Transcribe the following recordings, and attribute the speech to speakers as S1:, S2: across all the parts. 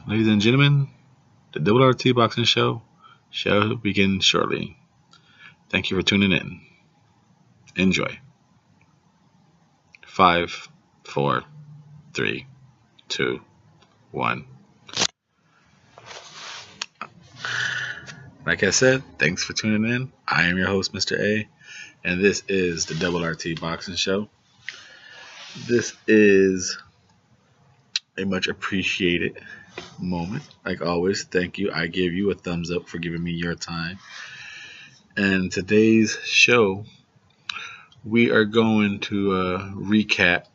S1: Ladies and gentlemen, the Double RT Boxing Show shall begin shortly. Thank you for tuning in. Enjoy. 5, 4, 3, 2, 1. Like I said, thanks for tuning in. I am your host, Mr.A, and this is the Double RT Boxing Show. This is a much appreciated moment. Like always, thank you. I give you a thumbs up for giving me your time. And today's show, we are going to recap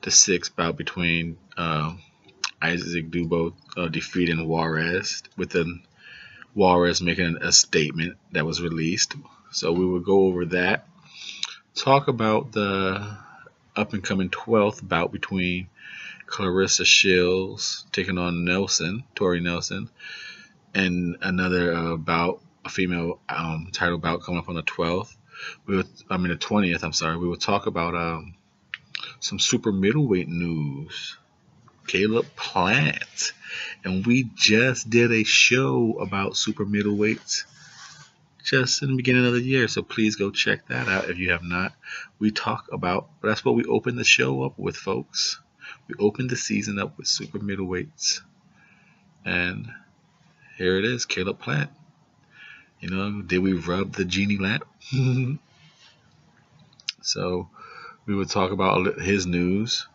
S1: the sixth bout between Isaac Dogboe defeating Juarez, with Juarez making a statement that was released. So we will go over that. Talk about the up and coming 12th bout between Clarissa Shields taking on Tori Nelson, and another bout, a female title bout coming up on the 12th. The 20th. I'm sorry. We will talk about some super middleweight news. Caleb Plant, and we just did a show about super middleweights just in the beginning of the year, so please go check that out if you have not. We talk about, that's what we opened the show up with, folks. We opened the season up with super middleweights, and here it is, Caleb Plant. Did we rub the genie lamp? So we would talk about his news.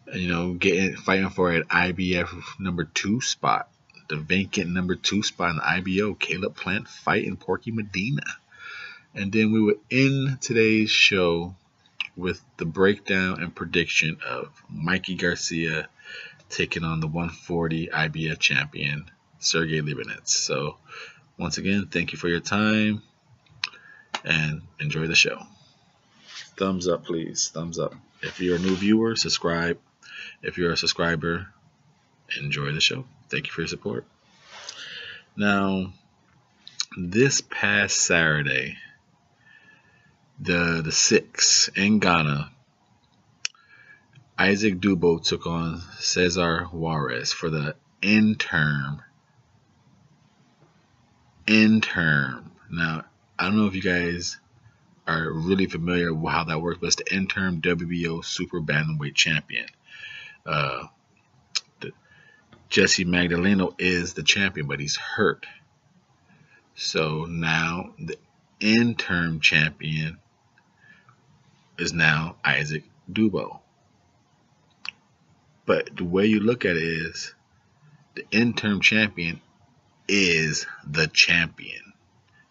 S1: Fighting for an IBF number 2 spot, the vacant number 2 spot in the IBO. Caleb Plant fighting Porky Medina. And then we would end today's show with the breakdown and prediction of Mikey Garcia taking on the 140 IBF champion, Sergey Lipinets. So, once again, thank you for your time and enjoy the show. Thumbs up, please. Thumbs up. If you're a new viewer, subscribe. If you're a subscriber, enjoy the show. Thank you for your support. Now, this past Saturday, the 6th in Ghana, Isaac Dogboe took on Cesar Juarez for the interim. Now, I don't know if you guys are really familiar with how that works, but it's the interim WBO Super Bantamweight Champion. Jesse Magdaleno is the champion, but he's hurt. So now the interim champion is now Isaac Dogboe. But the way you look at it is the interim champion is the champion.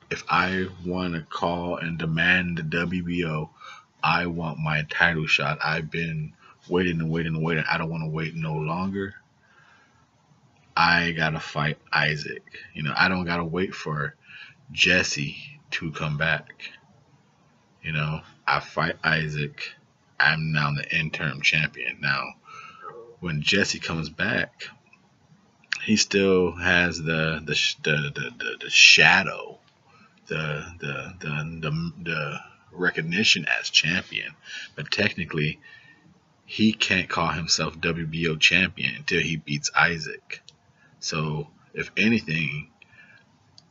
S1: If I want to call and demand the WBO, I want my title shot. I've been waiting. I don't want to wait no longer. I gotta fight Isaac. I don't gotta wait for Jesse to come back. I fight Isaac. I'm now the interim champion. Now, when Jesse comes back, he still has the shadow, the recognition as champion, but technically, he can't call himself WBO champion until he beats Isaac. So, if anything,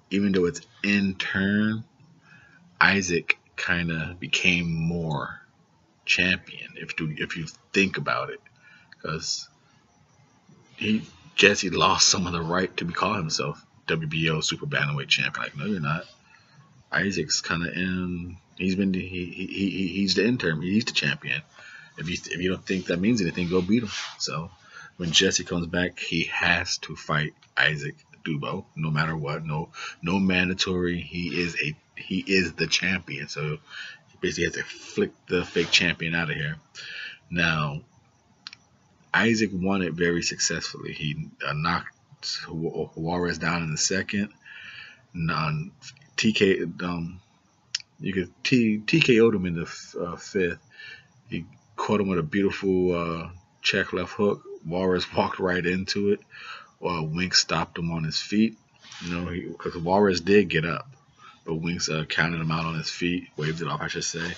S1: even though it's interim, Isaac kind of became more champion, if you think about it, because Jesse lost some of the right to call himself WBO Super Bantamweight champion. Like, no, you're not. Isaac's kind of in. He's the interim. He's the champion. If you don't think that means anything, go beat him. So when Jesse comes back, he has to fight Isaac Dogboe, no matter what. No mandatory. He is the champion. So he basically has to flick the fake champion out of here. Now, Isaac won it very successfully. He knocked Juarez down in the second. TKO'd him in the fifth. He caught him with a beautiful check left hook. Juarez walked right into it. Wink stopped him on his feet. Because Juarez did get up, but Winks counted him out on his feet, waved it off, I should say.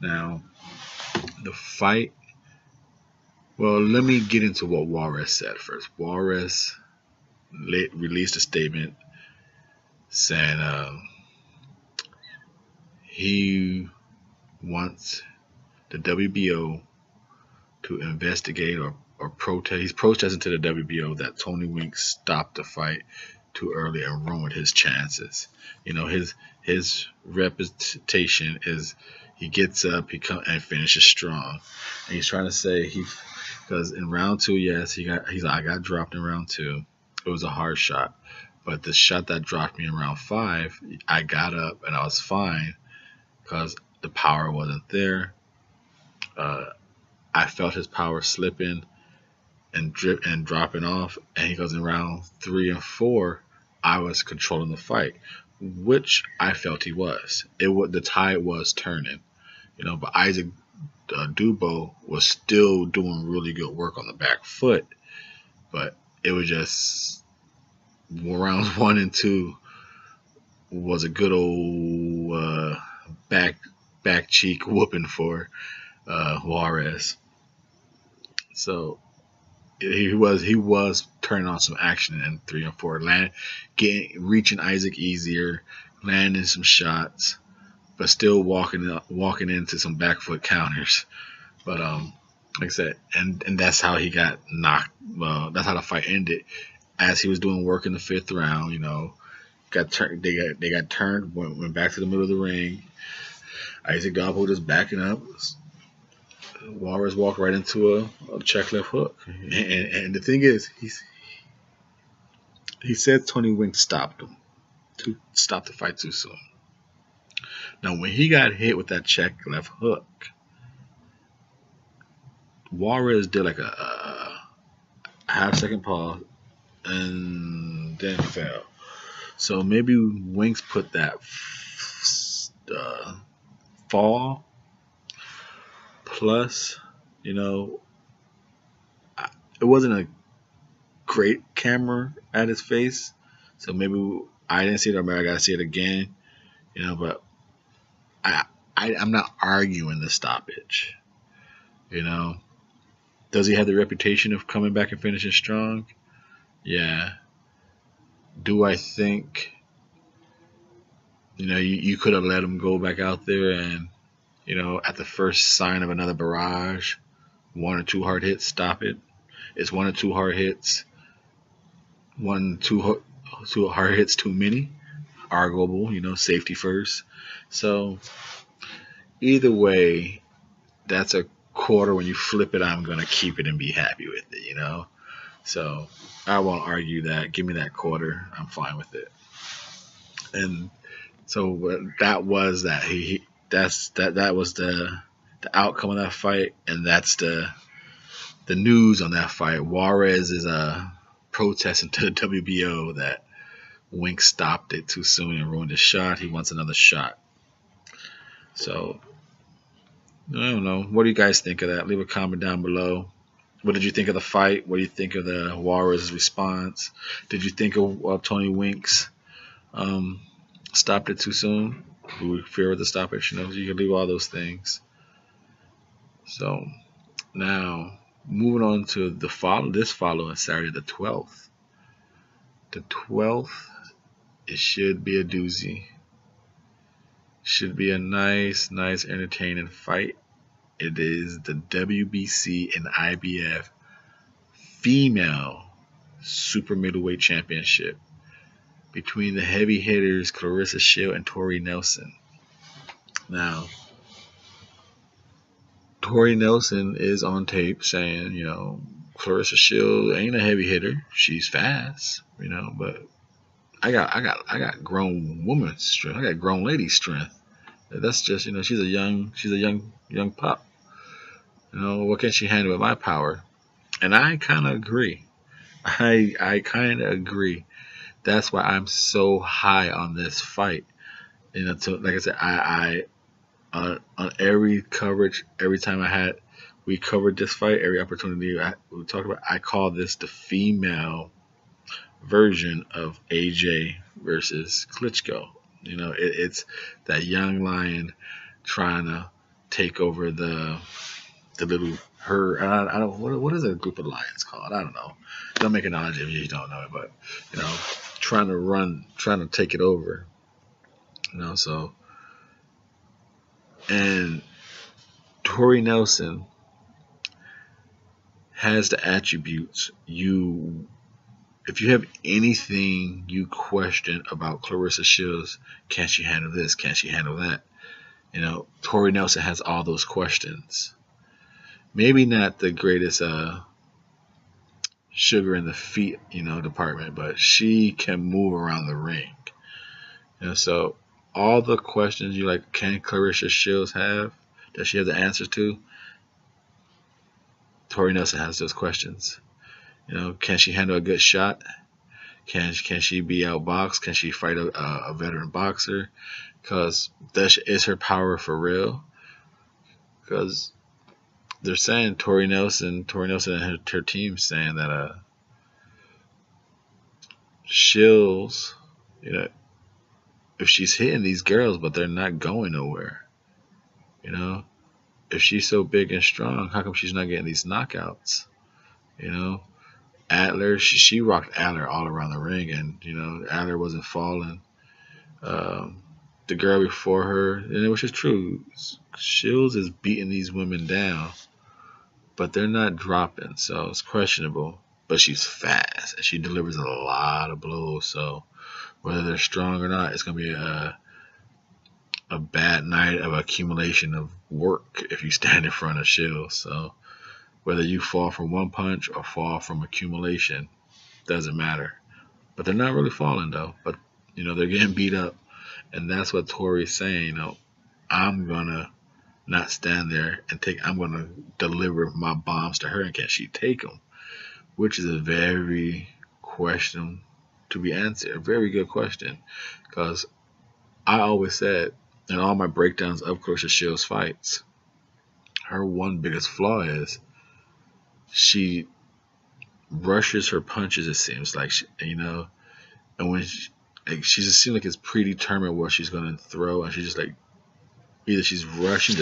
S1: Now, the fight Well, let me get into what Juarez said first. Juarez released a statement saying he wants the WBO to investigate or protest. He's protesting to the WBO that Tony Winks stopped the fight too early and ruined his chances. You know, his reputation is he gets up, he comes and finishes strong. And he's trying to say because in round 2, yes, he's like, I got dropped in round 2. It was a hard shot. But the shot that dropped me in round 5, I got up and I was fine because the power wasn't there. I felt his power slipping and dropping off. And he goes in round 3 and 4, I was controlling the fight, which I felt he was. The tide was turning, but Isaac Dogboe was still doing really good work on the back foot. But it was just rounds 1 and 2 was a good old back cheek whooping for Juarez. So he was turning on some action in 3 and 4, reaching Isaac easier, landing some shots, but still walking into some back foot counters. But like I said, and that's how he got knocked. That's how the fight ended. As he was doing work in the 5th round, they got turned, went back to the middle of the ring. Isaac Dogboe just backing up. Juarez walked right into a check left hook, and the thing is, he said Tony Winks stopped him to stop the fight too soon. Now, when he got hit with that check left hook, Juarez did like a half-second pause and then fell. So maybe Winks put that fall plus, it wasn't a great camera at his face, so maybe I didn't see it, or maybe I gotta see it again, but I'm not arguing the stoppage. Does he have the reputation of coming back and finishing strong? Yeah. Do I think you could have let him go back out there and at the first sign of another barrage, 1 or 2 hard hits, stop it? It's 1 or 2 hard hits. 2 hard hits too many. Arguable, safety first. So either way, that's a quarter. When you flip it, I'm going to keep it and be happy with it, So I won't argue that. Give me that quarter. I'm fine with it. And so that was that. That was the outcome of that fight, and that's the news on that fight. Juarez is protesting to the WBO that Winks stopped it too soon and ruined his shot. He wants another shot. So I don't know. What do you guys think of that? Leave a comment down below. What did you think of the fight? What do you think of the Juarez's response? Did you think of Tony Winks stopped it too soon? Do we fear the stoppage? You can leave all those things. So now moving on to this following Saturday, the 12th. The 12th, it should be a doozy. Should be a nice, entertaining fight. It is the WBC and IBF Female Super Middleweight Championship between the heavy hitters Claressa Shield and Tori Nelson. Now, Tori Nelson is on tape saying, Claressa Shield ain't a heavy hitter. She's fast, but I got grown woman strength. I got grown lady strength. That's just, she's a young pup. What can she handle with my power? And I kind of agree. I kind of agree. That's why I'm so high on this fight. So like I said, I on every coverage, every time we covered this fight, every opportunity we talked about, I call this the female version of AJ versus Klitschko. It's that young lion trying to take over the little her. I don't. What is a group of lions called? I don't know. Don't make an analogy if you don't know it, but trying to take it over. So and Tori Nelson has the attributes. If you have anything you question about Claressa Shields, can she handle this? Can she handle that? Tori Nelson has all those questions. Maybe not the greatest sugar in the feet, department, but she can move around the ring. So all the questions you like, can Claressa Shields have? Does she have the answers to? Tori Nelson has those questions. Can she handle a good shot? Can she be outboxed? Can she fight a veteran boxer? Because is her power for real? Because they're saying Tori Nelson and her team saying that Shields, if she's hitting these girls, but they're not going nowhere, if she's so big and strong, how come she's not getting these knockouts? Adler, she rocked Adler all around the ring, and Adler wasn't falling. The girl before her, and it was just true. Shields is beating these women down, but they're not dropping, so it's questionable. But she's fast, and she delivers a lot of blows. So whether they're strong or not, it's gonna be a bad night of accumulation of work if you stand in front of Shields. So whether you fall from one punch or fall from accumulation, doesn't matter. But they're not really falling though. But they're getting beat up, and that's what Tori's saying. I'm gonna not stand there and I'm gonna deliver my bombs to her, and can she take them? Which is a very question to be answered. A very good question, because I always said in all my breakdowns of Claressa Shields fights, her one biggest flaw is she rushes her punches. It seems like and when she just seems like it's predetermined what she's gonna throw, and she's just like either she's rushing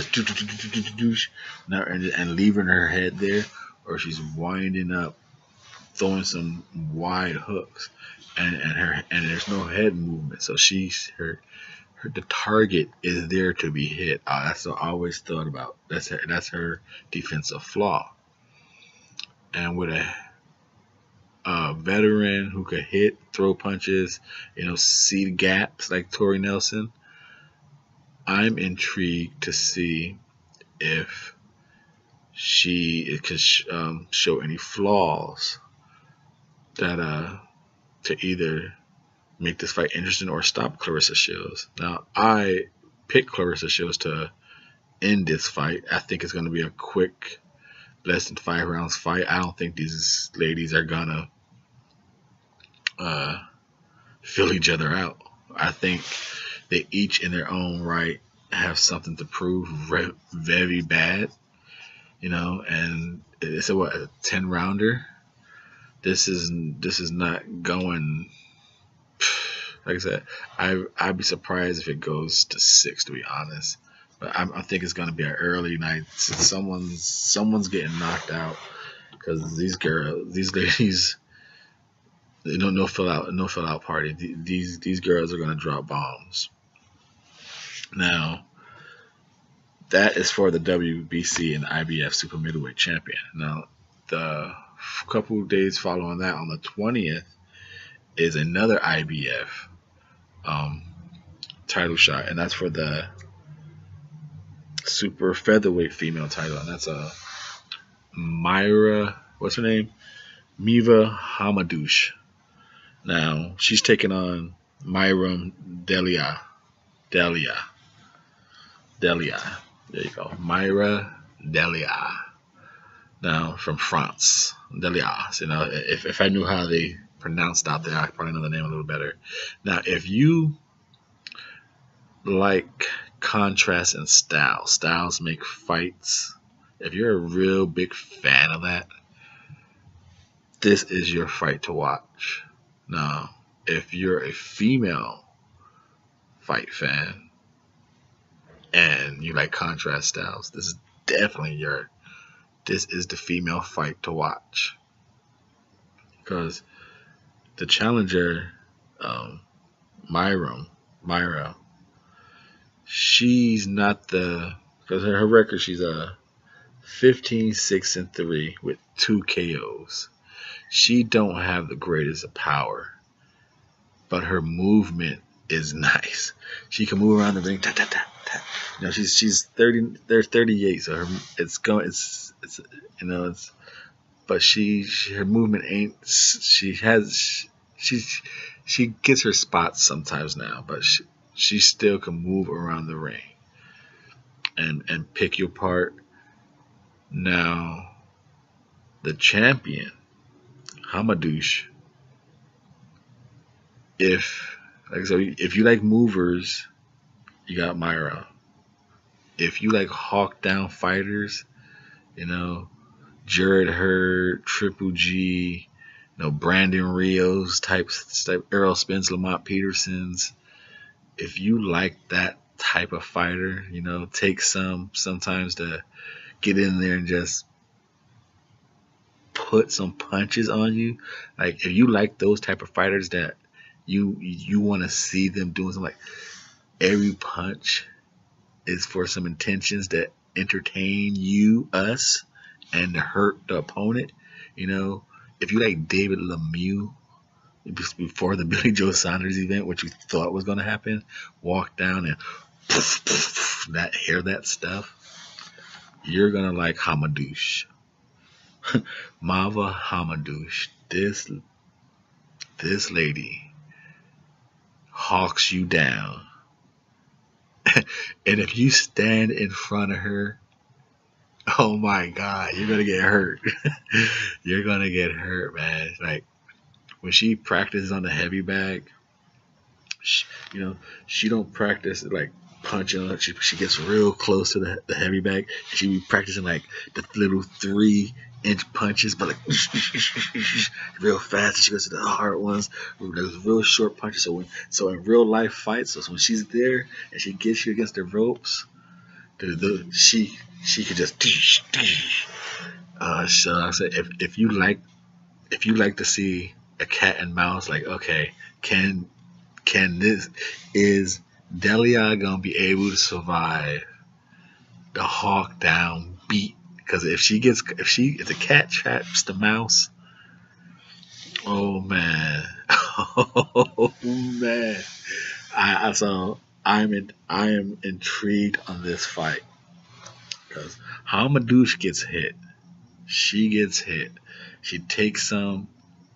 S1: and leaving her head there, or she's winding up, throwing some wide hooks, and there's no head movement. So the target is there to be hit. That's what I always thought about. That's her defensive flaw. And with a veteran who could hit, throw punches, see the gaps like Tori Nelson, I'm intrigued to see if she could show any flaws that to either make this fight interesting or stop Claressa Shields. Now, I picked Claressa Shields to end this fight. I think it's going to be a quick, less than 5 rounds fight. I don't think these ladies are gonna fill each other out. I think they each in their own right have something to prove very bad, and it's a 10-rounder. This is not going, like I said, I'd be surprised if it goes to 6, to be honest. But I think it's going to be an early night. Someone's getting knocked out, because these ladies, no fill out party. These girls are going to drop bombs. Now, that is for the WBC and IBF super middleweight champion. Now, the couple of days following that, on the 20th, is another IBF title shot, and that's for the super featherweight female title, and that's Myra, what's her name? Miva Hamadouche. Now, she's taking on Myra Delia. There you go. Myra Delia. Now, from France. Delia. If I knew how they pronounced out there, I probably know the name a little better. Now, if you like contrast and styles make fights, if you're a real big fan of that, this is your fight to watch. Now, if you're a female fight fan and you like contrast styles, this is definitely your this is the female fight to watch, because the challenger, Myra, she's not because her record, she's a 15-6-3 with 2 KOs. She don't have the greatest of power, but her movement is nice. She can move around the ring, tap, tap, tap, tap. You know, she's 30. They're 38, so but her movement ain't. She gets her spots sometimes now, but she still can move around the ring and pick you apart. Now, the champion, Hamadouche, if you like movers, you got Myra. If you like hawk down fighters, Jared Hurd, Triple G, Brandon Rios type Errol Spence, Lamont Petersons. If you like that type of fighter, take sometimes to get in there and just put some punches on you. Like, if you like those type of fighters that you want to see them doing something, like every punch is for some intentions that entertain us and to hurt the opponent. If you like David Lemieux before the Billy Joe Saunders event, what you thought was going to happen, walk down and hear that stuff, you're going to like Hamadouche. Mava Hamadouche. This lady hawks you down. And if you stand in front of her, oh my God, you're going to get hurt. You're going to get hurt, man. Like, when she practices on the heavy bag, she don't practice like punching. She gets real close to the heavy bag. She be practicing like the little 3-inch punches, but like real fast. She goes to the hard ones, those real short punches. So in real life fights, so when she's there and she gets you against the ropes, she could just. So I said, if you like to see a cat and mouse, like, okay, is Delia gonna be able to survive the hawk down beat? Because if the cat traps the mouse, oh man, oh man, I am intrigued on this fight, because Hamadouche gets hit. She gets hit. She takes some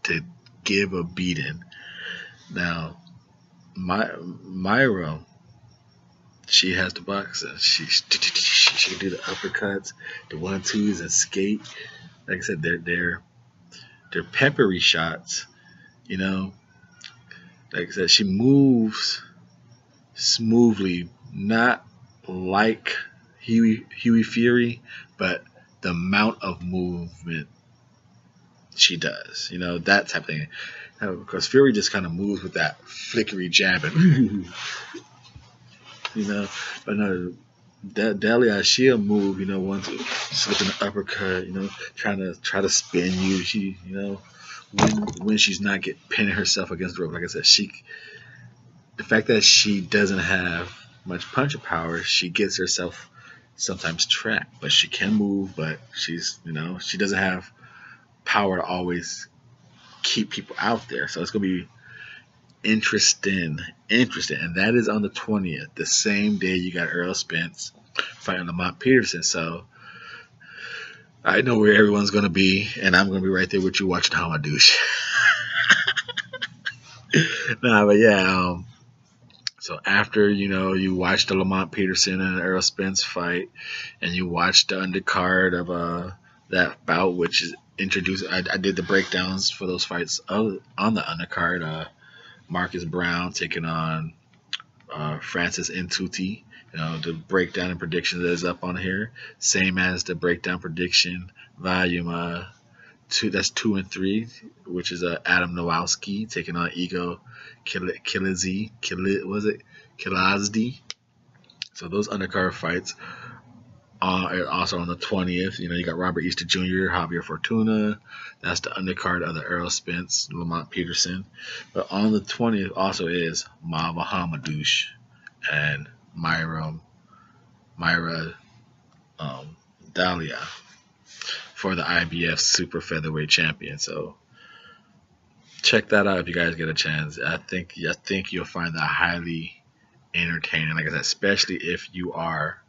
S1: to give a beating. Now, Myra, she has the boxing. She can do the uppercuts, the 1-2s, and skate. Like I said, they're peppery shots. Like I said, she moves smoothly, not like Huey Fury, but the amount of movement she does, that type of thing. Because Fury just kind of moves with that flickery jabbing, But no, Delia, she'll move, once slipping an uppercut, try to spin you. She, when she's not pinning herself against the rope. Like I said, the fact that she doesn't have much punching power, she gets herself sometimes trapped. But she can move, but she's, she doesn't have power to always keep people out there. So it's going to be interesting. And that is on the 20th, the same day you got Errol Spence fighting Lamont Peterson. So I know where everyone's going to be, and I'm going to be right there with you watching Hamadouche. Nah, but yeah, so after, you watch the Lamont Peterson and Errol Spence fight, and you watch the undercard of that bout, which is introduced. I did the breakdowns for those fights on the undercard. Marcus Brown taking on Francis Ntuti. The breakdown and prediction that is up on here, same as the breakdown prediction volume 2. That's 2 and 3, which is Adam Nowalski taking on Ego Kilazdi. So those undercard fights Also on the 20th, you got Robert Easter Jr., Javier Fortuna. That's the undercard of the Errol Spence, Lamont Peterson. But on the 20th also is Mava Hamadouche and Myra Dahlia for the IBF Super Featherweight Champion. So check that out if you guys get a chance. I think you'll find that highly entertaining. Like I said, especially if you are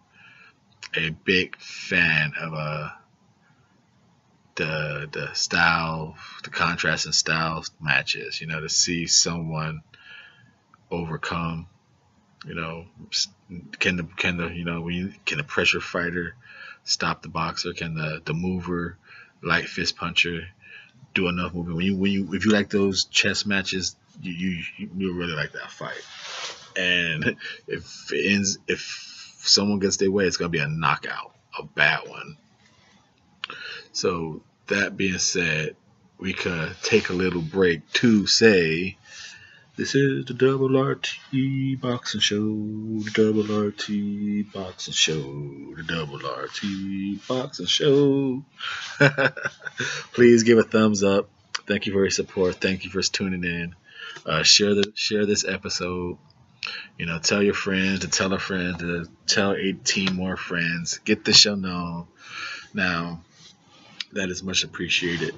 S1: a big fan of the style, the contrast and styles matches. To see someone overcome. Can the pressure fighter stop the boxer? Can the mover, light fist puncher, do enough movement? If you like those chess matches, you'll really like that fight. And if someone gets their way, it's gonna be a knockout, a bad one. So that being said, we could take a little break to say, this is the Double RT Boxing Show, the Double RT Boxing Show, the Double RT Boxing Show. Please give a thumbs up. Thank you for your support. Thank you for tuning in. Share this episode. Tell your friends to tell a friend to tell 18 more friends. Get the show known. Now, that is much appreciated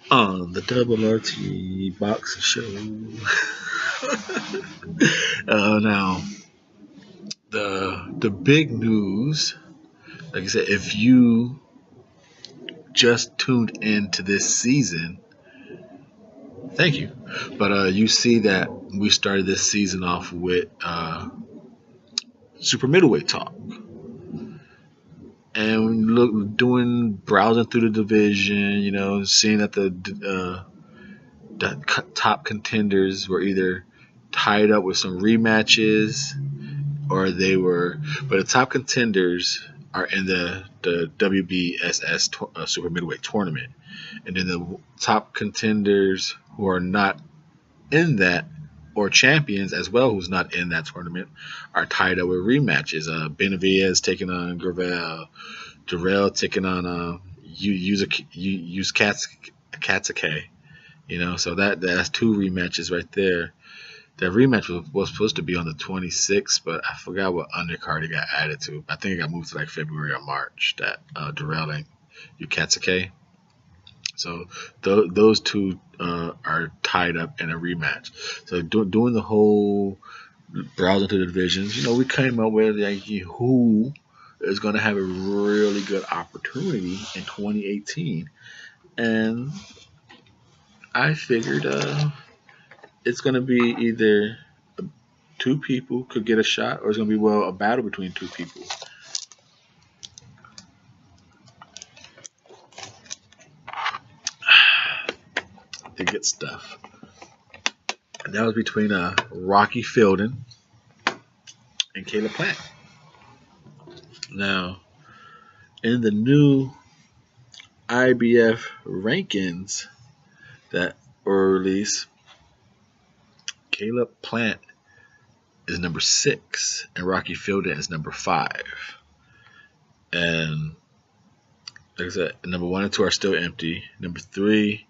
S1: on the Double RT Boxing Show. Now, the big news, like I said, if you just tuned into this season, thank you. But you see that we started this season off with super middleweight talk. And browsing through the division, seeing that the top contenders were either tied up with some rematches or but the top contenders are in the WBSS super middleweight tournament. And then the top contenders who are not in that, or champions as well who's not in that tournament, are tied up with rematches. Benavidez taking on Gravel, Jarrell taking on Katsuke. So that's two rematches right there. That rematch was supposed to be on the 26th, but I forgot what undercard it got added to. I think it got moved to like February or March, that Jarrell and Katsuke. So those two are tied up in a rematch. So doing the whole browsing through the divisions, we came up with who is going to have a really good opportunity in 2018. And I figured it's going to be either two people could get a shot, or it's going to be, a battle between two people. The good stuff. And that was between Rocky Fielding and Caleb Plant. Now, in the new IBF rankings that were released, Caleb Plant is number 6 and Rocky Fielding is number 5. And like I said, number 1 and 2 are still empty. Number 3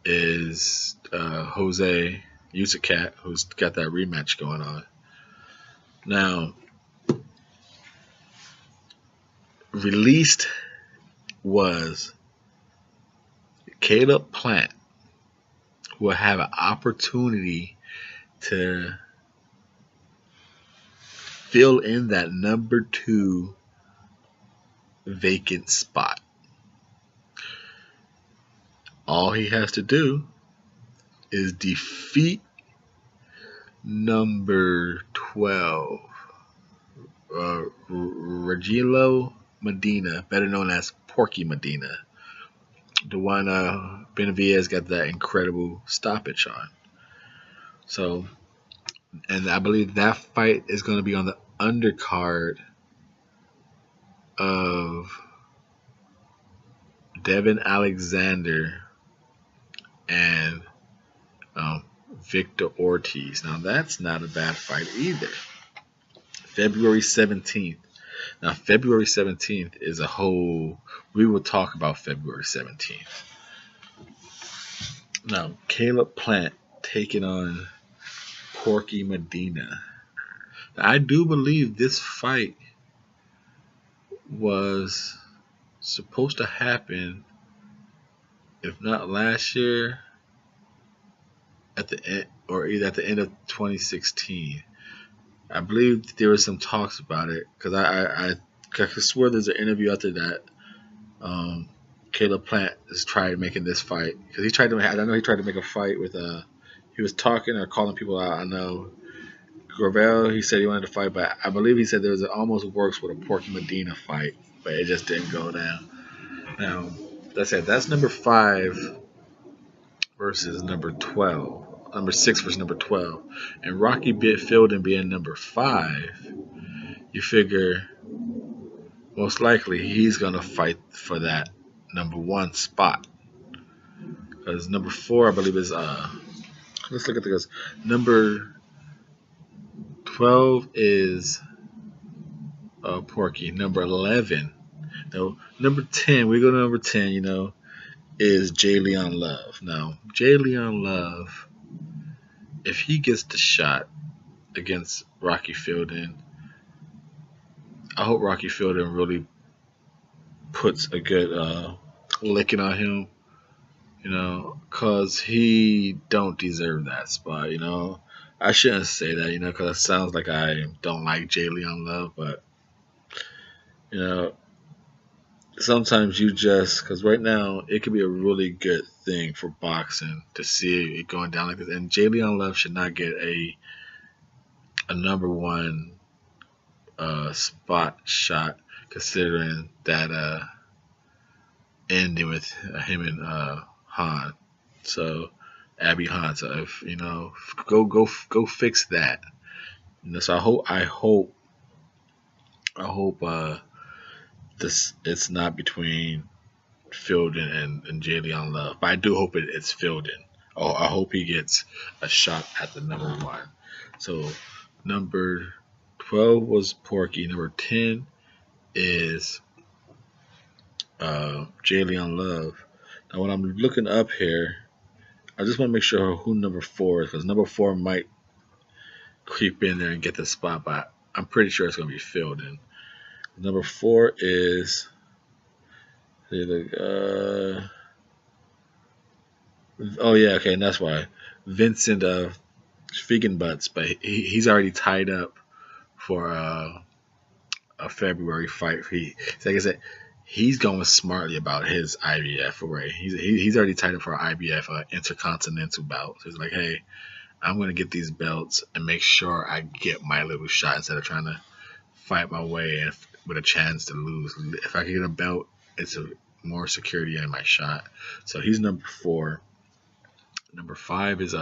S1: is Jose Usyk, who's got that rematch going on. Now, released was Caleb Plant will have an opportunity to fill in that number 2 vacant spot. All he has to do is defeat number 12, Regilo Medina, better known as Porky Medina, the one Benavidez got that incredible stoppage on. So, and I believe that fight is going to be on the undercard of Devin Alexander and Victor Ortiz. Now, that's not a bad fight either. February 17th. Now, February 17th is a whole. We will talk about February 17th. Now, Caleb Plant taking on Porky Medina. Now, I do believe this fight was supposed to happen, if not last year, at the end, or either at the end of 2016. I believe there was some talks about it because I could swear there's an interview after that. Caleb Plant has tried making this fight because he tried to. I know he tried to make a fight with he was talking or calling people out. I know Gravel. He said he wanted to fight, but I believe he said there was almost works with a Porky Medina fight, but it just didn't go down. Now, that's number 5 versus number 12. Number 6 versus number 12. And Rocky Fielding being number 5, you figure most likely he's going to fight for that number 1 spot. Because number 4, I believe, is, let's look at this. Number 12 is Porky. Number 11. No, number 10, we go to number 10, is J. Leon Love. Now, J. Leon Love, if he gets the shot against Rocky Fielding, I hope Rocky Fielding really puts a good licking on him, because he don't deserve that spot, I shouldn't say that, because it sounds like I don't like J. Leon Love, but, sometimes you just, because right now it could be a really good thing for boxing to see it going down like this. And J. Leon Love should not get a number 1 spot shot, considering that ending with him and Han. So Abby Han. So if go fix that. So I hope it's not between Fielding and J. Leon Love, but I do hope it's Fielding. Oh, I hope he gets a shot at the number 1. So number 12 was Porky. Number 10 is J. Leon Love. Now, when I'm looking up here, I just want to make sure who number 4 is, because number 4 might creep in there and get the spot, but I'm pretty sure it's going to be Fielding. Number 4 is oh yeah, okay, and that's why Vincent Feigenbutz, but he's already tied up for a February fight. Like I said, he's going smartly about his IBF. Right? He's already tied up for an IBF intercontinental bout. So he's like, hey, I'm going to get these belts and make sure I get my little shot instead of trying to fight my way and with a chance to lose. If I can get a belt, it's more security in my shot. So he's number 4. Number 5 is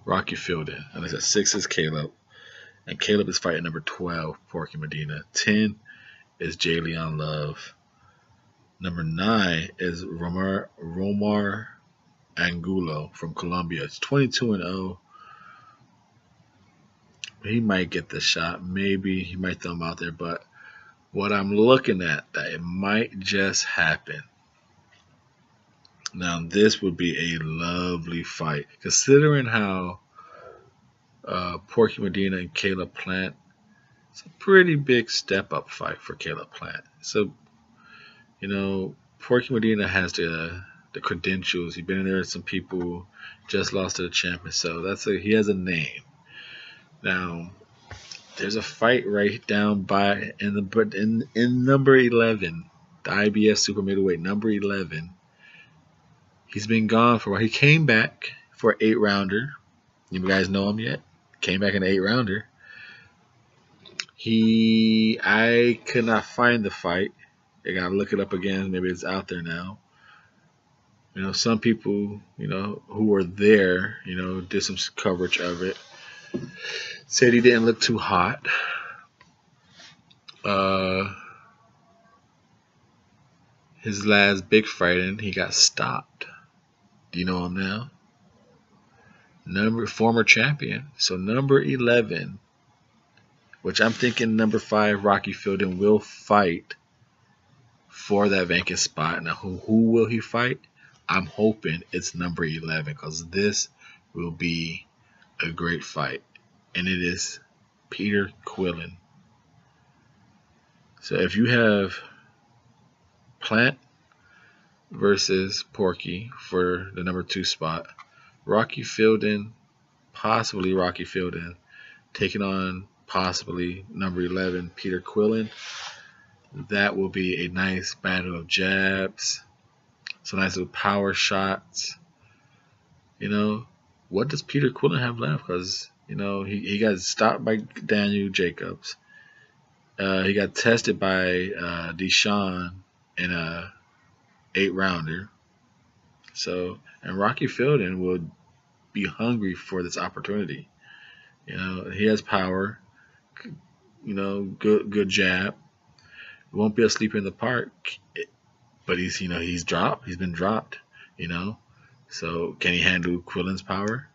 S1: Rocky Fielding. And like I said, 6 is Caleb. And Caleb is fighting number 12, Porky Medina. 10 is J. Leon Love. Number 9 is Romar Angulo from Colombia. It's 22-0. He might get the shot. Maybe he might throw him out there. But what I'm looking at, that it might just happen. Now, this would be a lovely fight, considering how Porky Medina and Caleb Plant, it's a pretty big step-up fight for Caleb Plant. So, Porky Medina has the credentials. He's been in there with some people, just lost to the champion, so he has a name. Now, there's a fight right down by in number 11, the IBF super middleweight, number 11. He's been gone for a while. He came back for an 8-rounder. You guys know him yet? Came back in an 8-rounder. I could not find the fight. I gotta look it up again. Maybe it's out there now. Some people, who were there, did some coverage of it. Said he didn't look too hot. His last big fighting, he got stopped. Do you know him now? Former champion. So number 11 which I'm thinking number 5, Rocky Fielding, will fight for that vacant spot. Now, who will he fight? I'm hoping it's number 11 because this will be a great fight. And it is Peter Quillen. So if you have Plant versus Porky for the number 2 spot, Rocky Fielding, possibly Rocky Fielding, taking on possibly number 11, Peter Quillen. That will be a nice battle of jabs, some nice little power shots. What does Peter Quillen have left? Because, he got stopped by Daniel Jacobs. He got tested by Deshaun in a 8-rounder. So, and Rocky Fielding will be hungry for this opportunity. He has power. Good jab. Won't be a sleeper in the park, but he's dropped. He's been dropped. So can he handle Quillen's power?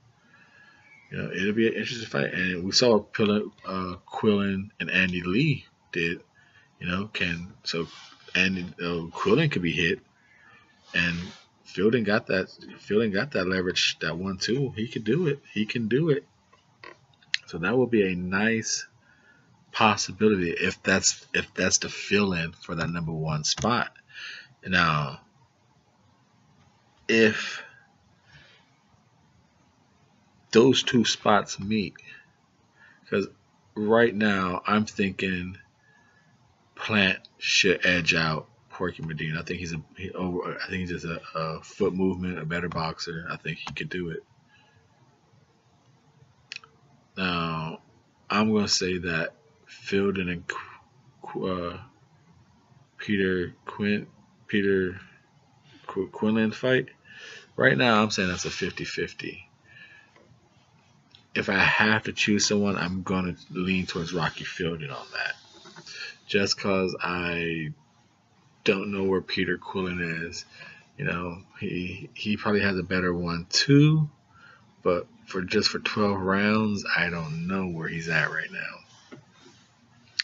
S1: It'll be an interesting fight, and we saw what Quillen and Andy Lee did. Quillen could be hit, and Fielding got that. Fielding got that leverage, that 1-2. He could do it. He can do it. So that will be a nice possibility if that's the fill-in for that number 1 spot. Now, if those 2 spots meet, because right now I'm thinking Plant should edge out Porky Medina. I think he's just a foot movement, a better boxer. I think he could do it. Now, I'm going to say that Fielding and Peter Quillen fight, right now I'm saying that's a 50-50. If I have to choose someone, I'm going to lean towards Rocky Fielding on that. Just because I don't know where Peter Quillen is. He probably has a better 1-2, but for 12 rounds, I don't know where he's at right now.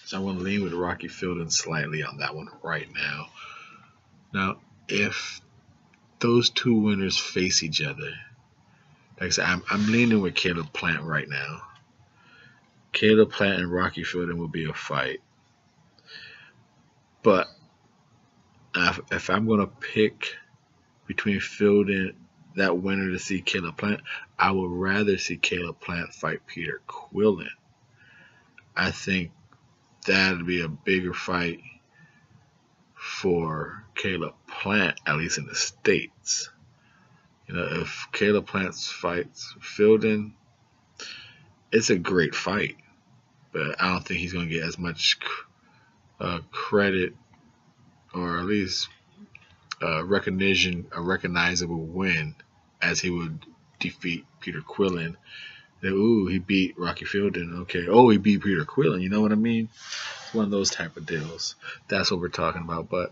S1: So I'm going to lean with Rocky Fielding slightly on that one right now. Now, if those 2 winners face each other, like I said, I'm leaning with Caleb Plant right now. Caleb Plant and Rocky Fielding will be a fight. But if I'm going to pick between Fielding, that winner, to see Caleb Plant, I would rather see Caleb Plant fight Peter Quillen. I think that would be a bigger fight for Caleb Plant, at least in the States. If Caleb Plant fights Fielding, it's a great fight, but I don't think he's going to get as much credit, or at least recognition, a recognizable win, as he would defeat Peter Quillen. Ooh, he beat Rocky Fielding. Okay. Oh, he beat Peter Quillen. You know what I mean? It's one of those type of deals. That's what we're talking about. But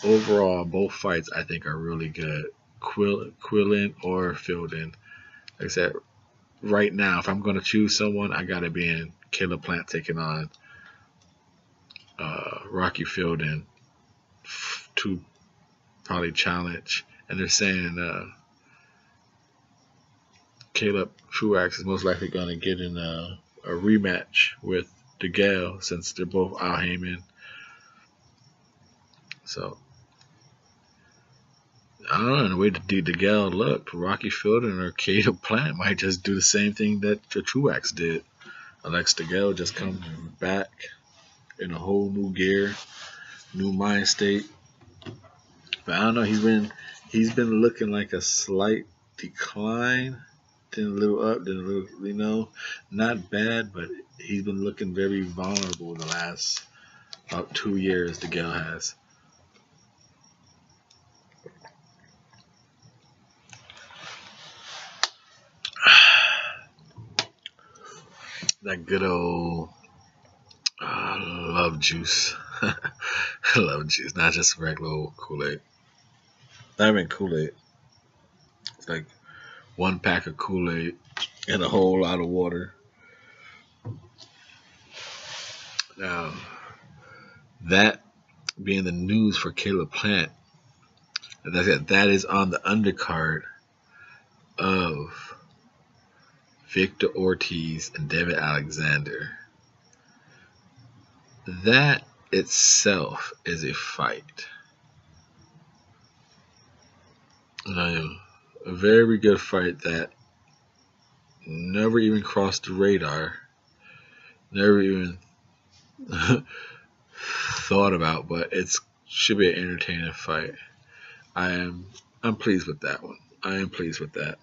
S1: overall, both fights I think are really good. Quillen or Fielding. Like I said, right now, if I'm going to choose someone, I got to be in Caleb Plant taking on Rocky Fielding to probably challenge. And they're saying Caleb Truax is most likely going to get in a rematch with DeGale, since they're both Al Heyman. So, I don't know, the way DeGale looked, Rocky Fielding or Caleb Plant might just do the same thing that Truax did. Alex DeGale just comes back in a whole new gear, new mind state. But I don't know, he's been looking like a slight decline, then a little up, then a little, not bad, but he's been looking very vulnerable the last about 2 years, DeGale has. That good old love juice. Love juice, not just regular old Kool-Aid. Not even Kool-Aid. It's like 1 pack of Kool-Aid and a whole lot of water. Now, that being the news for Caleb Plant, that is on the undercard of Victor Ortiz and David Alexander. That itself is a fight. A very good fight that never even crossed the radar, never even thought about, but it should be an entertaining fight. I'm pleased with that one. I am pleased with that.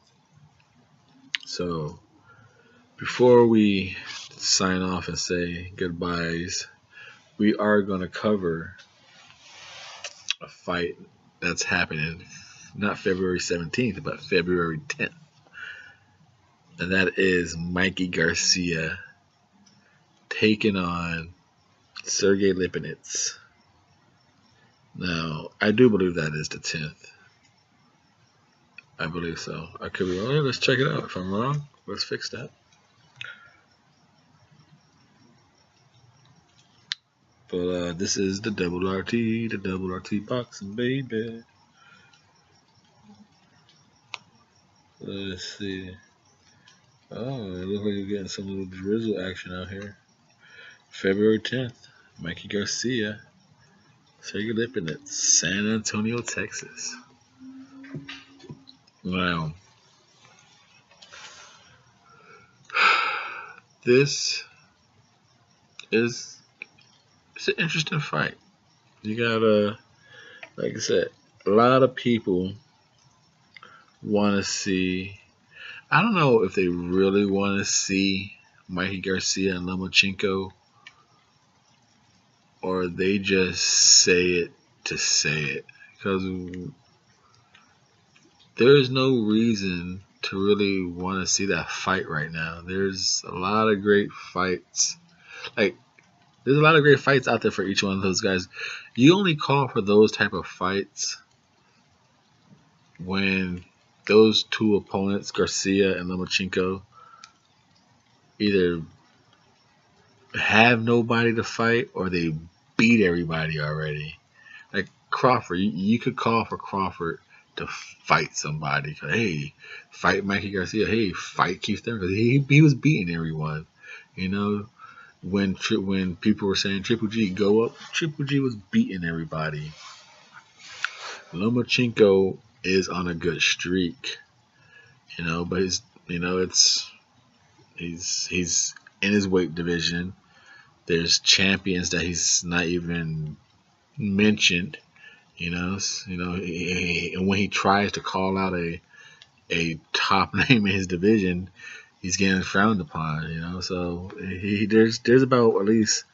S1: So before we sign off and say goodbyes, we are going to cover a fight that's happening not February 17th, but February 10th. And that is Mikey Garcia taking on Sergey Lipinets. Now, I do believe that is the 10th. I believe so. I could be wrong. Let's check it out. If I'm wrong, let's fix that. But this is the Double RT boxing, baby. Let's see. Oh, it looks like you're getting some little drizzle action out here. February 10th, Mikey Garcia, Sergey Lipinets, San Antonio, Texas. Now, this is an interesting fight. You got like I said, a lot of people want to see. I don't know if they really want to see Mikey Garcia and Lomachenko, or they just say it to say it, because there's no reason to really want to see that fight right now. There's a lot of great fights. There's a lot of great fights out there for each one of those guys. You only call for those type of fights when those two opponents, Garcia and Lomachenko, either have nobody to fight or they beat everybody already. Like Crawford, you could call for Crawford to fight somebody. Hey, fight Mikey Garcia. Hey, fight Keith Thurman. He was beating everyone. You know, when people were saying Triple G go up, Triple G was beating everybody. Lomachenko is on a good streak. You know, but he's in his weight division. There's champions that he's not even mentioned. And when he tries to call out a top name in his division, he's getting frowned upon. So there's about at least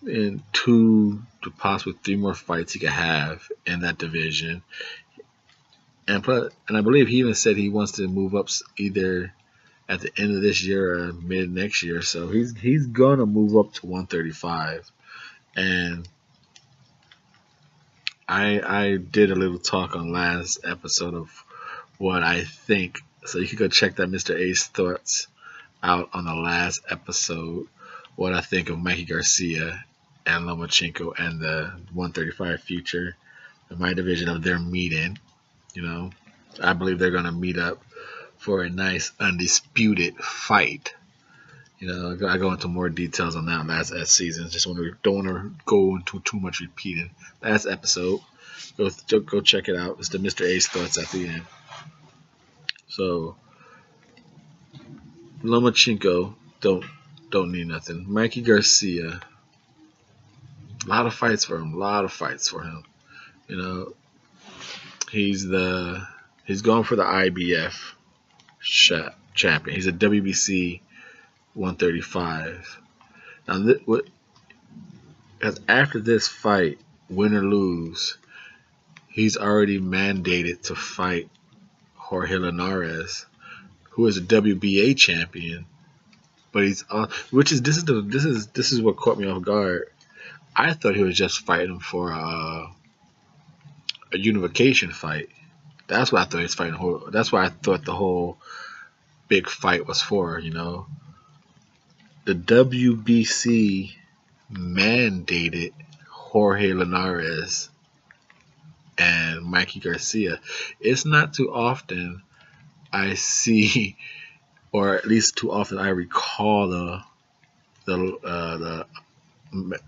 S1: in 2 to possibly 3 more fights he could have in that division. And I believe he even said he wants to move up either at the end of this year or mid next year. So he's gonna move up to 135. And I did a little talk on last episode of what I think. So you can go check that Mr.A's thoughts out on the last episode. What I think of Mikey Garcia and Lomachenko and the 135 future in my division of their meeting. I believe they're gonna meet up for a nice undisputed fight. I go into more details on that last season. Just don't want to go into too much repeating. Last episode, go check it out. It's the Mr.A's thoughts at the end. So Lomachenko don't need nothing. Mikey Garcia, a lot of fights for him. He's going for the IBF champion. He's a WBC 135. Now, because after this fight, win or lose, he's already mandated to fight Jorge Linares, who is a WBA champion. But this is what caught me off guard. I thought he was just fighting for a unification fight. That's what I thought he was fighting. That's what I thought the whole big fight was for. The WBC mandated Jorge Linares and Mikey Garcia. It's not too often I see, or at least too often I recall the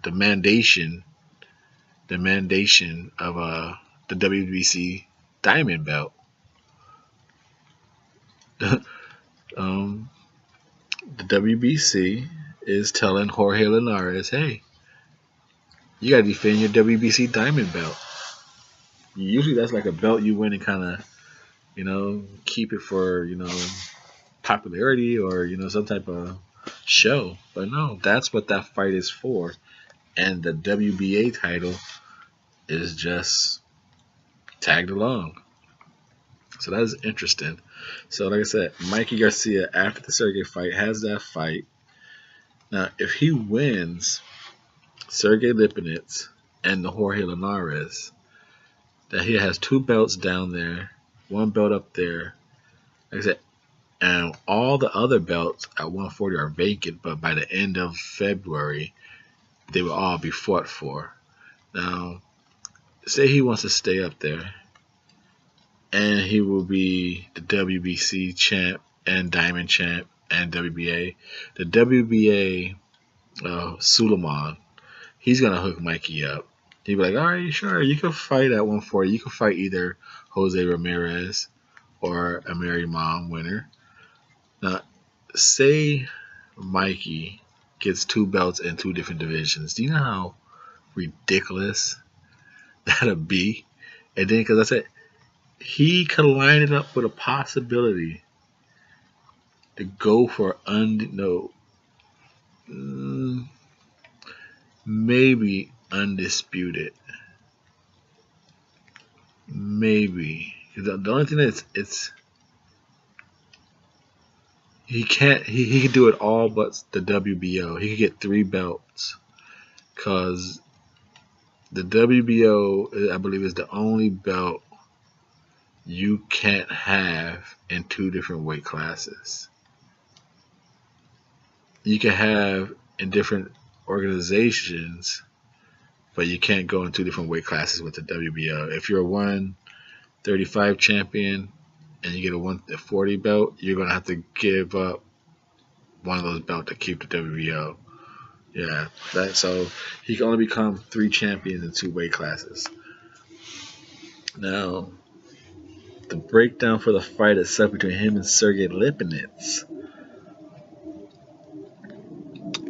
S1: mandation of the WBC Diamond Belt. The WBC is telling Jorge Linares, hey, you gotta defend your WBC Diamond Belt. Usually that's like a belt you win and kind of, keep it for, popularity or, some type of show. But no, that's what that fight is for. And the WBA title is just tagged along. So that is interesting. So like I said, Mikey Garcia, after the Sergey fight, has that fight. Now, if he wins Sergey Lipinets and the Jorge Linares, that he has 2 belts down there, 1 belt up there. Like I said, and all the other belts at 140 are vacant, but by the end of February, they will all be fought for. Now, say he wants to stay up there, and he will be the WBC champ and Diamond champ and WBA. The WBA Suleiman, he's going to hook Mikey up. He'd be like, all right, sure, you can fight at 140. You can fight either Jose Ramirez or a Mary Mom winner. Now, say Mikey gets 2 belts in 2 different divisions. Do you know how ridiculous that'd be? And then, because I said, he could line it up with a possibility to go for maybe undisputed. Maybe. The only thing is, he can't. He can do it all, but the WBO. He could get 3 belts, cause the WBO, I believe, is the only belt you can't have in 2 different weight classes. You can have in different organizations, but you can't go in 2 different weight classes with the WBO. If you're a 135 champion and you get a 140 belt, you're going to have to give up one of those belts to keep the WBO. Yeah, so he can only become 3 champions in 2 weight classes. Now, the breakdown for the fight itself between him and Sergey Lipinets.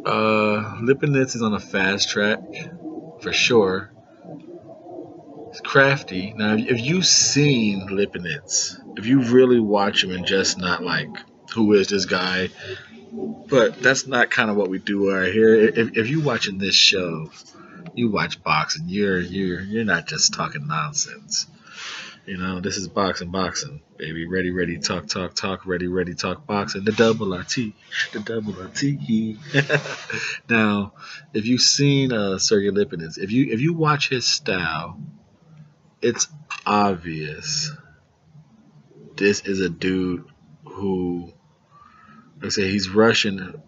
S1: Lipinets is on a fast track, for sure. He's crafty. Now, if you've seen Lipinets, if you really watch him and just not like, who is this guy? But that's not kind of what we do right here. If you're watching this show, you watch boxing. You're not just talking nonsense. This is boxing, baby. Ready, talk, ready, talk, boxing. The double RT. Now, if you've seen Sergey Lipinets, if you watch his style, it's obvious this is a dude who, like I say, he's Russian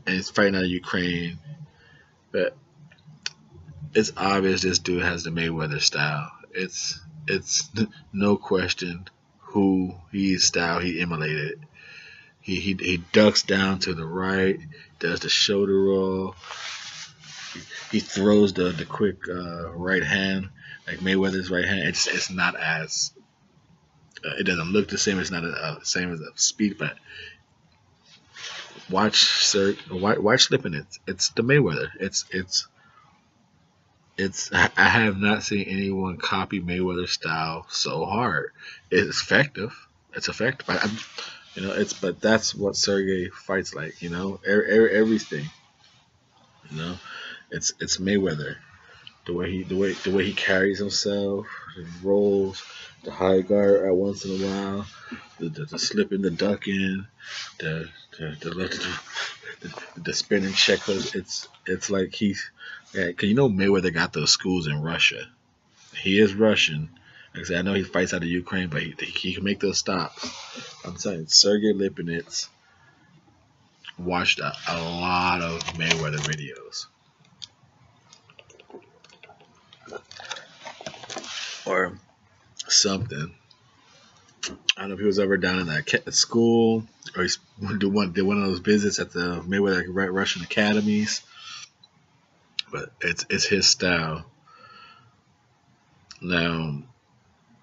S1: and he's fighting out of Ukraine, but it's obvious this dude has the Mayweather style. It's no question who his style he emulated. He ducks down to the right, does the shoulder roll. He throws the quick right hand, like Mayweather's right hand. It's not as it doesn't look the same. It's not the same as the speed, but watch Lipinets. It's the Mayweather. I have not seen anyone copy Mayweather style so hard. It's effective. But that's what Sergey fights like. Everything. It's Mayweather. The way he carries himself, the rolls, the high guard at once in a while, the slip in, the duck in, the spinning check hook. It's like he's. Yeah, because Mayweather got those schools in Russia. He is Russian. Like I said, I know he fights out of Ukraine, but he can make those stops. I'm saying Sergey Lipinets watched a lot of Mayweather videos. or something. I don't know if he was ever down in that school or he did one of those visits at the Mayweather Russian academies. But it's his style. Now,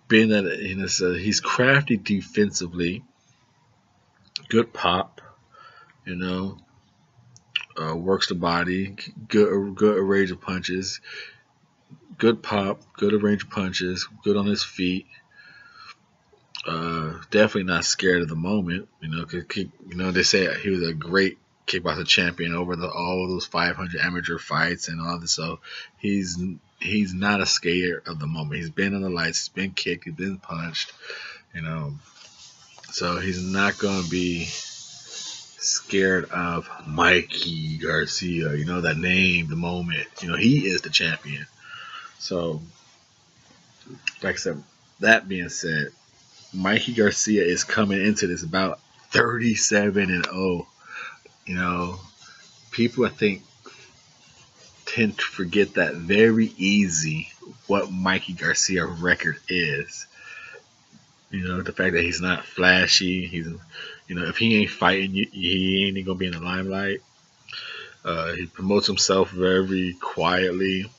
S1: being that he's crafty defensively, good pop, you know, works the body, good range of punches, good pop, good range of punches, good on his feet. Definitely not scared of the moment, Cause they say he was a great kickboxing champion over all of those 500 amateur fights and all this. So he's not a scared of the moment. He's been on the lights, he's been kicked, he's been punched, So he's not gonna be scared of Mikey Garcia. That name, the moment. He is the champion. So, like I said, that being said, Mikey Garcia is coming into this about 37-0. People I think tend to forget that very easy what Mikey Garcia record is. The fact that he's not flashy. If he ain't fighting, he ain't gonna be in the limelight. He promotes himself very quietly,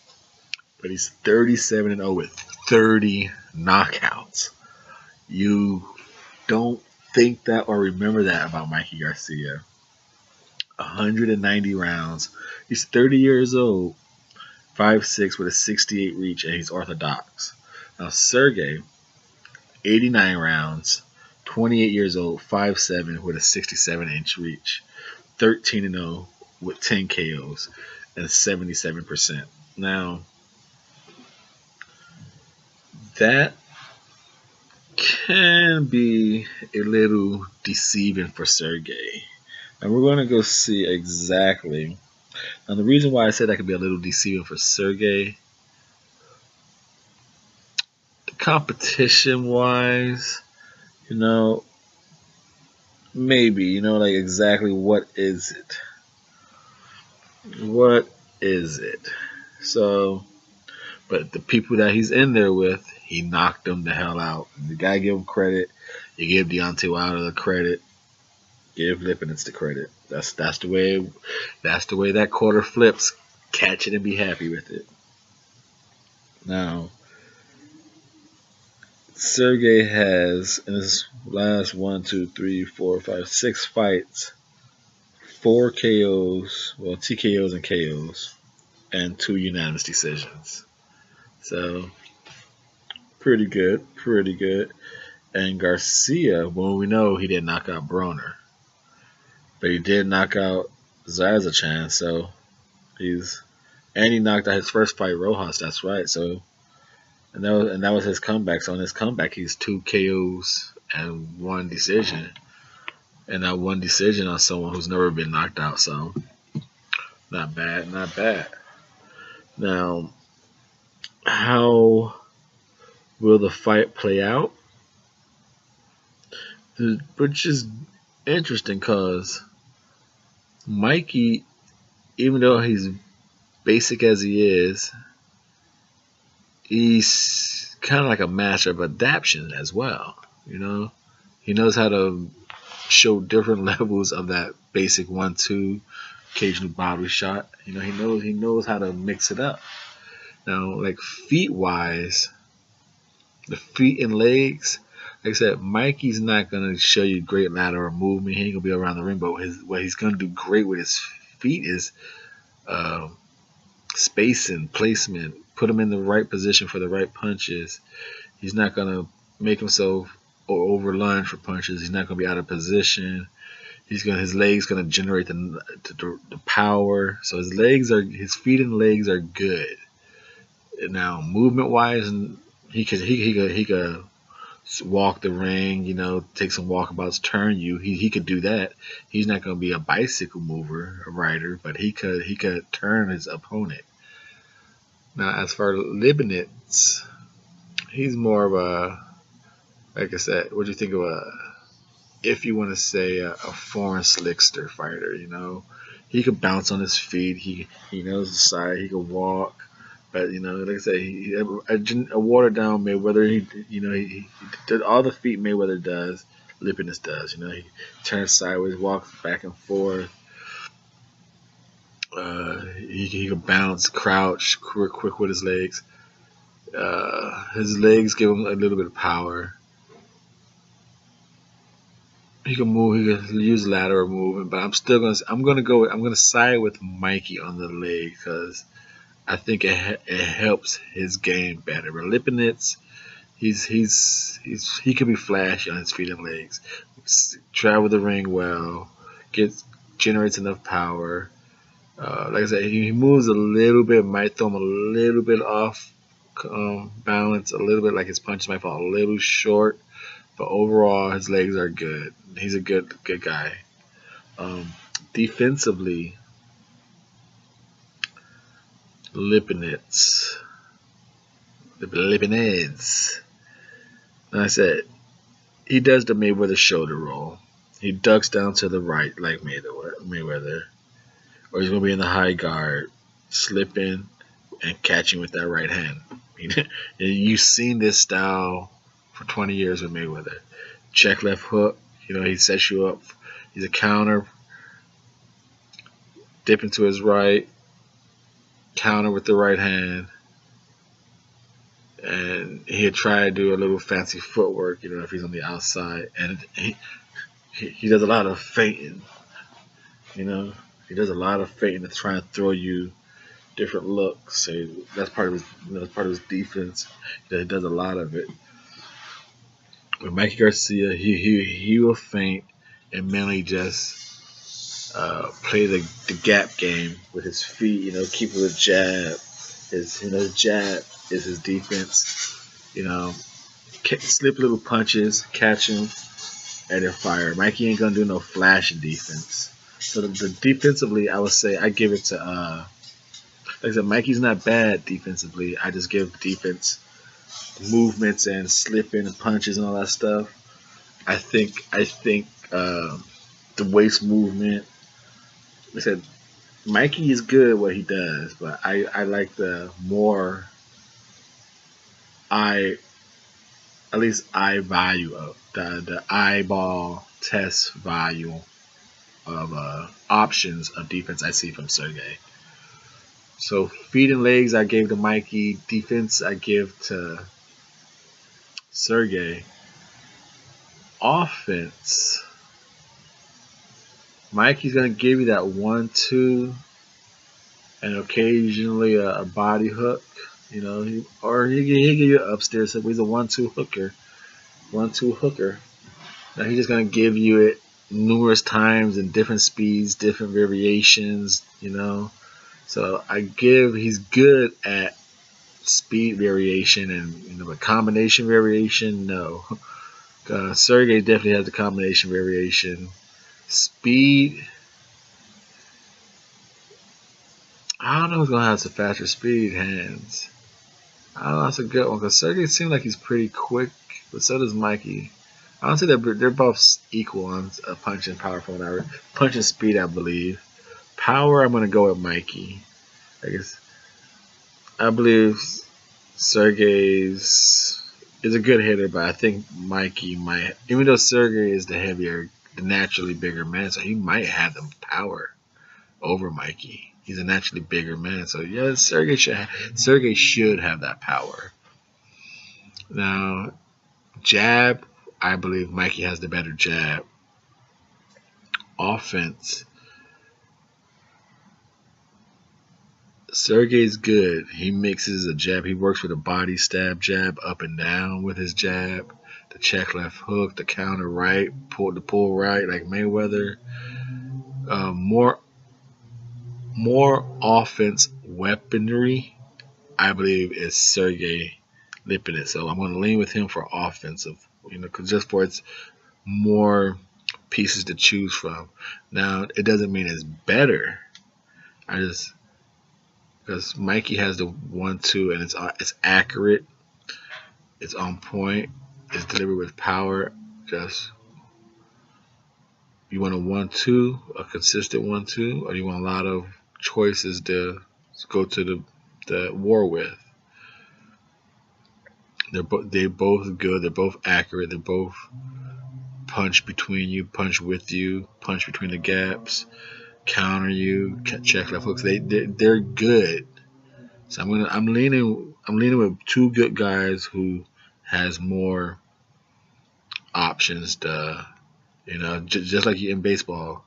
S1: but he's 37-0 with 30 knockouts. You don't think that or remember that about Mikey Garcia. 190 rounds. He's 30 years old, 5'6" with a 68 reach, and he's orthodox. Now, Sergey, 89 rounds, 28 years old, 5'7" with a 67-inch reach, 13-0 with 10 KOs and 77%. Now, that can be a little deceiving for Sergey. And we're going to go see exactly. And the reason why I said that could be a little deceiving for Sergey, competition-wise, maybe, like exactly what is it? What is it? So, but the people that he's in there with, he knocked them the hell out. The guy give him credit. You give Deontay Wilder the credit. Give Lipinets the credit. That's the way that quarter flips. Catch it and be happy with it. Now, Sergey has in his last 6 fights, 4 KOs, well, TKOs and KOs, and 2 unanimous decisions. So, pretty good. And Garcia, well, we know he didn't knock out Broner, but he did knock out Zazachan. So he knocked out his first fight, Rojas. That's right. So, and that was his comeback. So in his comeback, he's 2 KOs and 1 decision, and that 1 decision on someone who's never been knocked out. So, not bad. Now, how will the fight play out? Which is interesting because Mikey, even though he's basic as he is, he's kind of like a master of adaptation as well. He knows how to show different levels of that basic 1-2, occasional body shot. He knows how to mix it up. Now, like feet-wise, the feet and legs, like I said, Mikey's not going to show you great lateral movement. He ain't going to be around the ring, but what he's going to do great with his feet is spacing, placement, put him in the right position for the right punches. He's not going to make himself or over lunge for punches. He's not going to be out of position. His legs going to generate the power. So his feet and legs are good. Now, movement wise, he could walk the ring, take some walkabouts, turn you. He could do that. He's not going to be a bicycle mover, a rider, but he could turn his opponent. Now, as for Lipinets, he's more of a, like I said, what do you think of if you want to say a foreign slickster fighter? He could bounce on his feet. He knows the side. He could walk. But like I said, a watered down Mayweather. He did all the feet Mayweather does. Lipinets does. He turns sideways, walks back and forth. He can bounce, crouch, quick with his legs. His legs give him a little bit of power. He can move. He can use lateral movement, but I'm gonna side with Mikey on the leg because I think it helps his game better. But Lipinets, he can be flashy on his feet and legs. Travel the ring well, generates enough power. Like I said, he moves a little bit, might throw him a little bit off balance, a little bit, like his punches might fall a little short. But overall, his legs are good. He's a good guy. Defensively, Lipinets. Like I said, he does the Mayweather shoulder roll. He ducks down to the right like Mayweather. Or he's going to be in the high guard, slipping and catching with that right hand. You've seen this style for 20 years with Mayweather. Check left hook. He sets you up. He's a counter. Dip into his right. Counter with the right hand. And he'll try to do a little fancy footwork, if he's on the outside. And he does a lot of feinting. He does a lot of feinting to try and throw you different looks. So that's part of his defense. He does a lot of it. With Mikey Garcia, he will feint and mainly just play the gap game with his feet. Keep with a jab. His jab is his defense. Slip little punches, catch him, and then fire. Mikey ain't gonna do no flash defense. So the defensively, I would say I give it to like I said, Mikey's not bad defensively. I just give defense movements and slipping and punches and all that stuff. I think the waist movement. Like I said, Mikey is good at what he does, but I like the more eye value of the eyeball test value of options of defense I see from Sergey. So feet and legs I gave to Mikey. Defense I give to Sergey. Offense, Mikey's gonna give you that 1-2 and occasionally a body hook. He'll give you an upstairs hook. He's a 1-2 hooker. 1-2 hooker. Now he's just gonna give you it numerous times in different speeds, different variations. So he's good at speed variation and but combination variation, no. Sergey definitely has the combination variation. Speed, I don't know who's gonna have some faster speed hands. I don't know, that's a good one because Sergey seems like he's pretty quick, but so does Mikey. I don't say they're both equal on punching powerful and punching speed, I believe. Power, I'm gonna go with Mikey. I believe Sergey's is a good hitter, but I think Mikey might, even though Sergey is the naturally bigger man, so he might have the power over Mikey. He's a naturally bigger man, so yeah, Sergey should have that power. Now, jab, I believe Mikey has the better jab. Offense, Sergey's good. He mixes a jab. He works with a body stab jab up and down with his jab. The check left hook, the counter right, pull right like Mayweather. More offense weaponry, I believe, is Sergey Lipinets. So I'm going to lean with him for offensive, because just for it's more pieces to choose from. Now, it doesn't mean it's better. Because Mikey has the 1-2 and it's accurate, it's on point, it's delivered with power. Just you want a 1-2, a consistent 1-2, or you want a lot of choices to go to the the war with. They're both good. They're both accurate. They're both punch between you, punch with you, punch between the gaps, counter you, check left hooks. They're good. So I'm leaning with two good guys who has more options to, just like in baseball,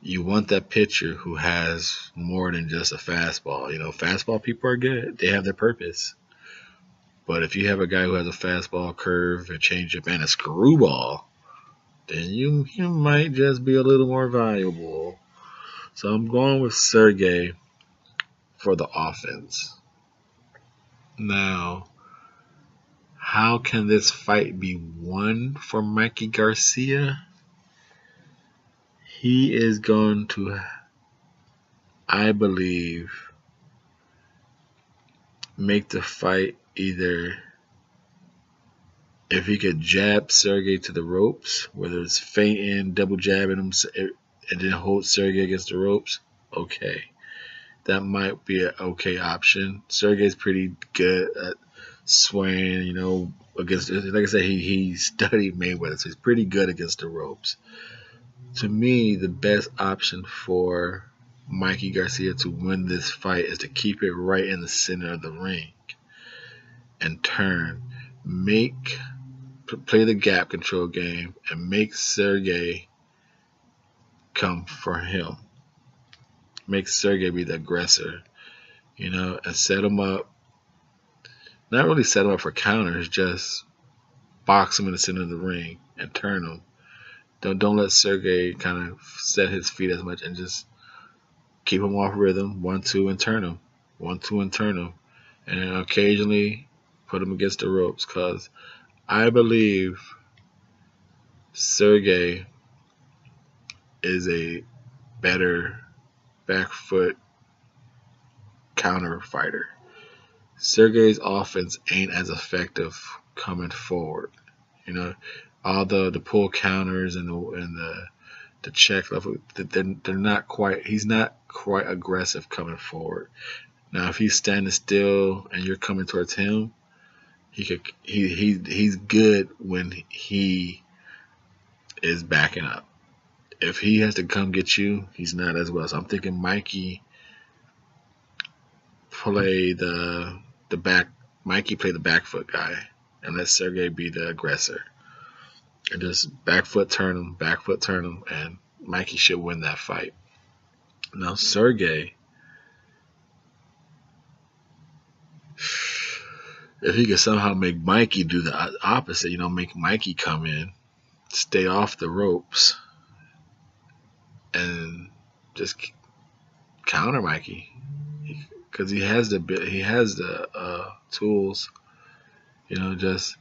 S1: you want that pitcher who has more than just a fastball. Fastball people are good. They have their purpose. But if you have a guy who has a fastball, curve, a changeup, and a screwball, then you might just be a little more valuable. So I'm going with Sergey for the offense. Now, how can this fight be won for Mikey Garcia? He is going to, I believe, make the fight either if he could jab Sergey to the ropes, whether it's feinting, double jabbing him, and then hold Sergey against the ropes, okay. That might be an okay option. Sergey's pretty good at swaying, against, like I said, he studied Mayweather, so he's pretty good against the ropes. To me, the best option for Mikey Garcia to win this fight is to keep it right in the center of the ring and turn, play the gap control game and make Sergey come for him. Make Sergey be the aggressor, and set him up. Not really set him up for counters, just box him in the center of the ring and turn him. Don't let Sergey kind of set his feet as much and just keep him off rhythm. 1-2 and turn him. 1-2 and turn him. And then occasionally put him against the ropes, because I believe Sergey is a better back foot counter fighter. Sergey's offense ain't as effective coming forward. Although the pull counters and the check level, they're not quite. He's not quite aggressive coming forward. Now, if he's standing still and you're coming towards him, he's good when he is backing up. If he has to come get you, he's not as well. So I'm thinking Mikey play the back foot guy and let Sergey be the aggressor. And just back foot turn him, and Mikey should win that fight. Now Sergey, if he could somehow make Mikey do the opposite, make Mikey come in, stay off the ropes, and just counter Mikey, because he has the tools, just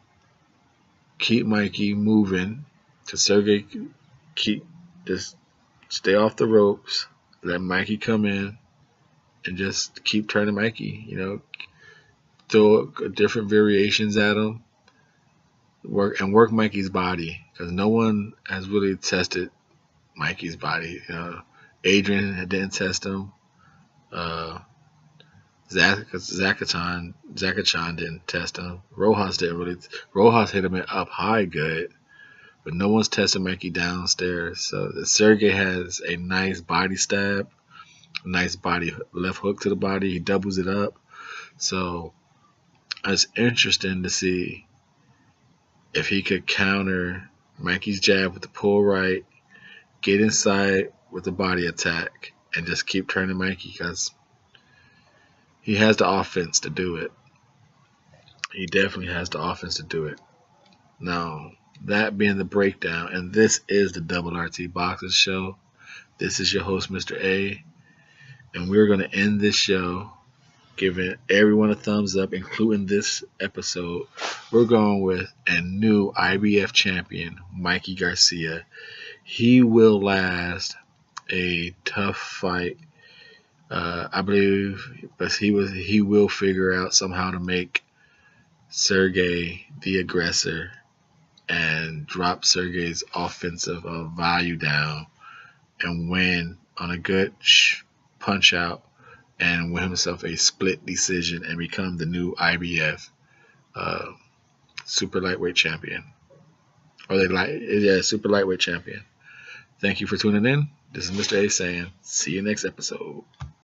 S1: keep Mikey moving, to Sergey just stay off the ropes, let Mikey come in, and just keep turning Mikey, throw different variations at him, work Mikey's body, because no one has really tested Mikey's body. Adrian didn't test him. Zakachan didn't test him. Rojas didn't really. Rojas hit him up high good, but no one's tested Mikey downstairs. So Sergey has a nice body stab, a nice body left hook to the body. He doubles it up. So it's interesting to see if he could counter Mikey's jab with the pull right, get inside with the body attack, and just keep turning Mikey, because he has the offense to do it. He definitely has the offense to do it. Now, that being the breakdown, and this is the Double RT Boxing Show. This is your host, Mr.A, and we're going to end this show giving everyone a thumbs up, including this episode. We're going with a new IBF champion, Mikey Garcia. He will last a tough fight, I believe, but he will figure out somehow to make Sergey the aggressor and drop Sergey's offensive value down and win on a good punch out and win himself a split decision and become the new IBF super lightweight champion. Super lightweight champion. Thank you for tuning in. This is Mr. A saying, see you next episode.